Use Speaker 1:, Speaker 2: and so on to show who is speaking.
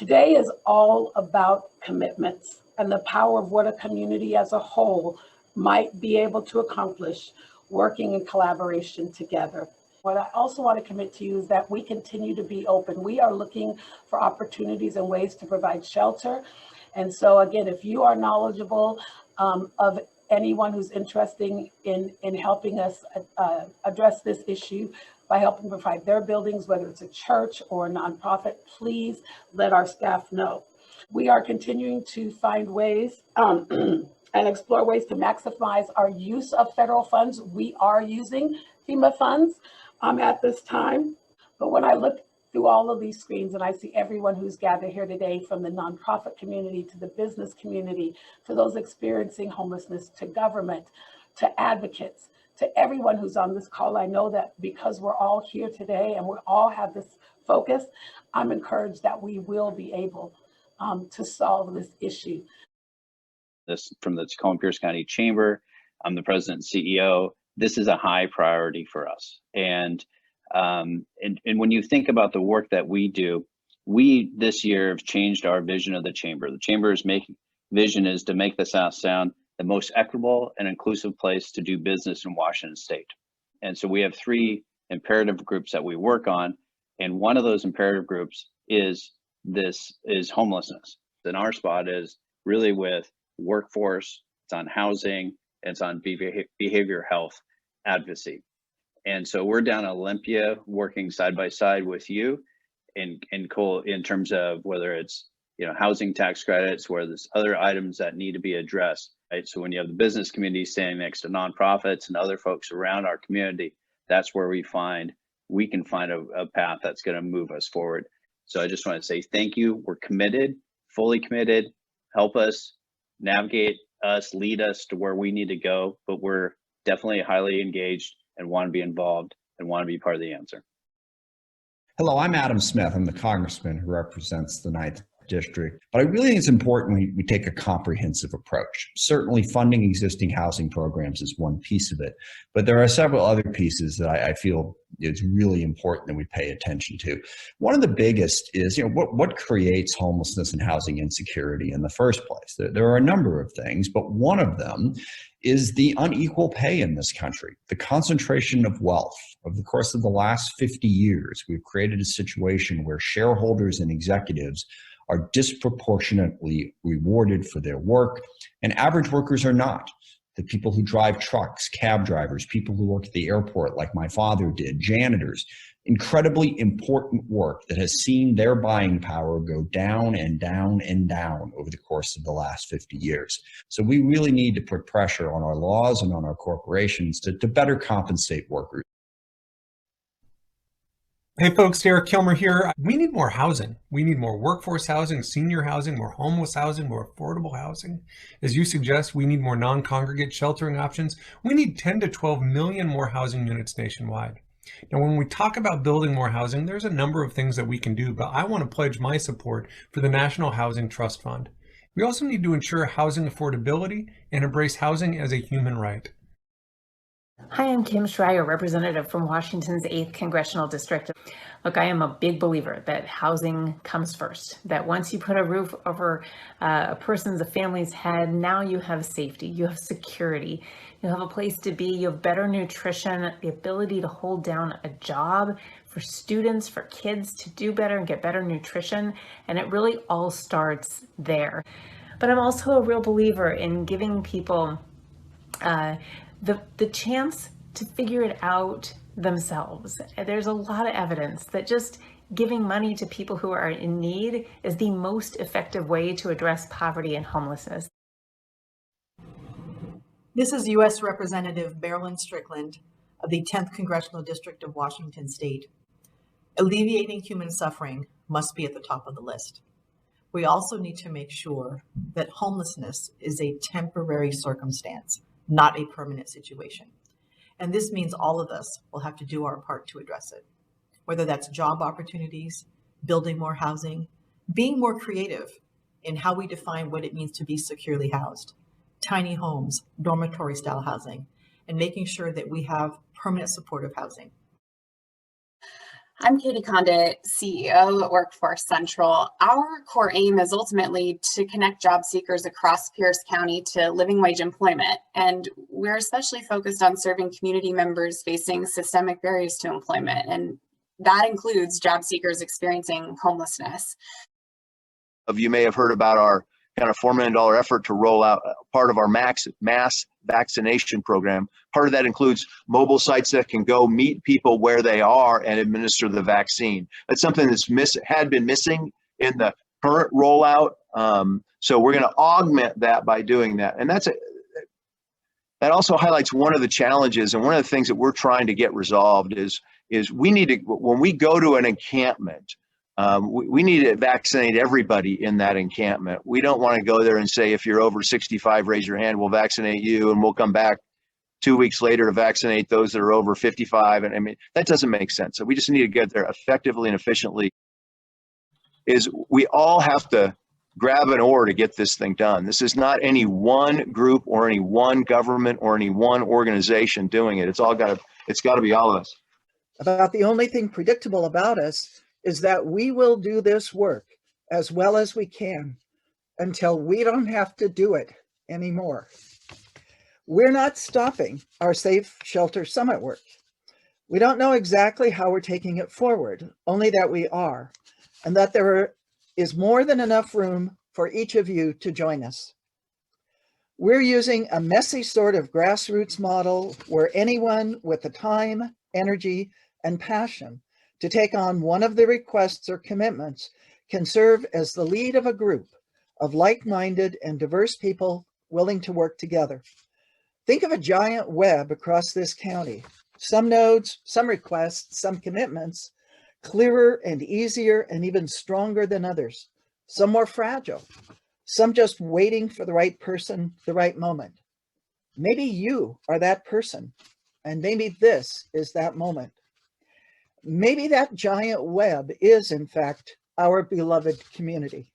Speaker 1: Today is all about commitments and the power of what a community as a whole might be able to accomplish working in collaboration together. What I also want to commit to you is that we continue to be open. We are looking for opportunities and ways to provide shelter. And so again, if you are knowledgeable of anyone who's interested in helping us address this issue by helping provide their buildings, whether it's a church or a nonprofit, please let our staff know. We are continuing to find ways and explore ways to maximize our use of federal funds. We are using FEMA funds at this time. But when I look through all of these screens and I see everyone who's gathered here today, from the nonprofit community to the business community, to those experiencing homelessness, to government, to advocates, to everyone who's on this call, I know that because we're all here today and we all have this focus, I'm encouraged that we will be able to solve this issue.
Speaker 2: This from the Tacoma Pierce County Chamber. I'm the president and CEO. This is a high priority for us. And when you think about the work that we do, we this year have changed our vision of the chamber. The chamber's vision is to make the South Sound the most equitable and inclusive place to do business in Washington State. And so we have 3 imperative groups that we work on. And one of those imperative groups is homelessness. And our spot is really with workforce, it's on housing, it's on behavioral health advocacy. And so we're down at Olympia working side by side with you in terms of whether it's housing tax credits, where there's other items that need to be addressed. Right? So when you have the business community standing next to nonprofits and other folks around our community, that's where we can find a path that's going to move us forward. So I just want to say thank you. We're committed, fully committed. Help us navigate us, lead us to where we need to go. But we're definitely highly engaged and want to be involved and want to be part of the answer.
Speaker 3: Hello, I'm Adam Smith. I'm the congressman who represents the 9th District. But I really think it's important we take a comprehensive approach. Certainly funding existing housing programs is one piece of it, but there are several other pieces that I feel it's really important that we pay attention to. One of the biggest is, what creates homelessness and housing insecurity in the first place? There are a number of things, but one of them is the unequal pay in this country, the concentration of wealth. Over the course of the last 50 years, we've created a situation where shareholders and executives are disproportionately rewarded for their work, and average workers are not. The people who drive trucks, cab drivers, people who work at the airport like my father did, janitors, incredibly important work that has seen their buying power go down and down and down over the course of the last 50 years. So we really need to put pressure on our laws and on our corporations to better compensate workers.
Speaker 4: Hey folks, Derek Kilmer here. We need more housing. We need more workforce housing, senior housing, more homeless housing, more affordable housing. As you suggest, we need more non-congregate sheltering options. We need 10 to 12 million more housing units nationwide. Now, when we talk about building more housing, there's a number of things that we can do, but I want to pledge my support for the National Housing Trust Fund. We also need to ensure housing affordability and embrace housing as a human right.
Speaker 5: Hi, I'm Kim Schreier, representative from Washington's 8th Congressional District. Look, I am a big believer that housing comes first, that once you put a roof over a family's head, now you have safety, you have security, you have a place to be, you have better nutrition, the ability to hold down a job for students, for kids to do better and get better nutrition. And it really all starts there. But I'm also a real believer in giving people the chance to figure it out themselves. There's a lot of evidence that just giving money to people who are in need is the most effective way to address poverty and homelessness.
Speaker 6: This is U.S. Representative Marilyn Strickland of the 10th Congressional District of Washington State. Alleviating human suffering must be at the top of the list. We also need to make sure that homelessness is a temporary circumstance, not a permanent situation. And this means all of us will have to do our part to address it, whether that's job opportunities, building more housing, being more creative in how we define what it means to be securely housed, tiny homes, dormitory style housing, and making sure that we have permanent supportive housing.
Speaker 7: I'm Katie Condit, CEO at Workforce Central. Our core aim is ultimately to connect job seekers across Pierce County to living wage employment. And we're especially focused on serving community members facing systemic barriers to employment. And that includes job seekers experiencing homelessness.
Speaker 8: You may have heard about our kind of $4 million effort to roll out part of our mass vaccination program. Part of that includes mobile sites that can go meet people where they are and administer the vaccine. That's something that's had been missing in the current rollout. So we're going to augment that by doing that. And that also highlights one of the challenges, and one of the things that we're trying to get resolved is we need to, when we go to an encampment, we need to vaccinate everybody in that encampment. We don't want to go there and say, if you're over 65, raise your hand, we'll vaccinate you, and we'll come back 2 weeks later to vaccinate those that are over 55. And I mean, that doesn't make sense. So we just need to get there effectively and efficiently. We all have to grab an oar to get this thing done. This is not any one group or any one government or any one organization doing it. It's got to be all of us.
Speaker 9: About the only thing predictable about us is that we will do this work as well as we can until we don't have to do it anymore. We're not stopping our Safe Shelter Summit work. We don't know exactly how we're taking it forward, only that we are, and that there is more than enough room for each of you to join us. We're using a messy sort of grassroots model where anyone with the time, energy, and passion to take on one of the requests or commitments can serve as the lead of a group of like-minded and diverse people willing to work together. Think of a giant web across this county. Some nodes, some requests, some commitments, clearer and easier and even stronger than others. Some more fragile, some just waiting for the right person, the right moment. Maybe you are that person, and maybe this is that moment. Maybe that giant web is, in fact, our beloved community.